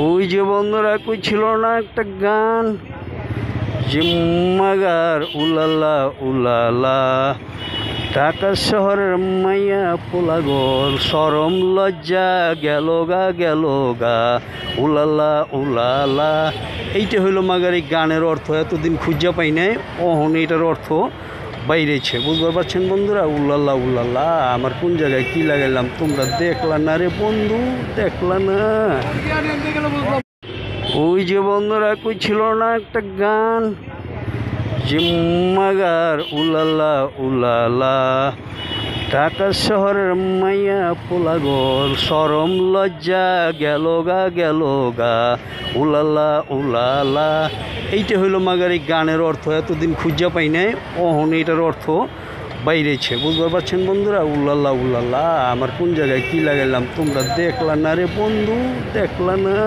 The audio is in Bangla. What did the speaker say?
ওই যে বন্ধুরা কই ছিল না একটা গান যে মাগার উলালা উলালা ঢাকা শহরের মাইয়া পোলাগর শরম লজ্জা গেল গা উলালা উলালা। এইটা হইল মাগার এই গানের অর্থ। এতদিন খুঁজা পাই নাই, অহন এটার অর্থ বাইরেছে। বুঝতে পারছেন বন্ধুরা? উলাল্লা উলাল্লা আমার কোন জায়গায় কি লাগাইলাম তোমরা দেখলা না রে বন্ধু, দেখলা না? ওই যে বন্ধুরা কই ছিল না একটা গান যে মাগার উলাল্লা উলাল্লা ঢাকা শহরের মাইয়া পোলাগর শরম লজ্জা গেল গা উলাল্লা উলাল্লা। এইটা হইল মাগার এই গানের অর্থ। এতদিন খুঁজা পাই নাই, অহন এটার অর্থ বাইরেছে। বুঝতে পারছেন বন্ধুরা? উলাল্লা উলাল্লা আমার কোন জায়গায় কি লাগাইলাম তোমরা দেখলা না রে বন্ধু, দেখলা না?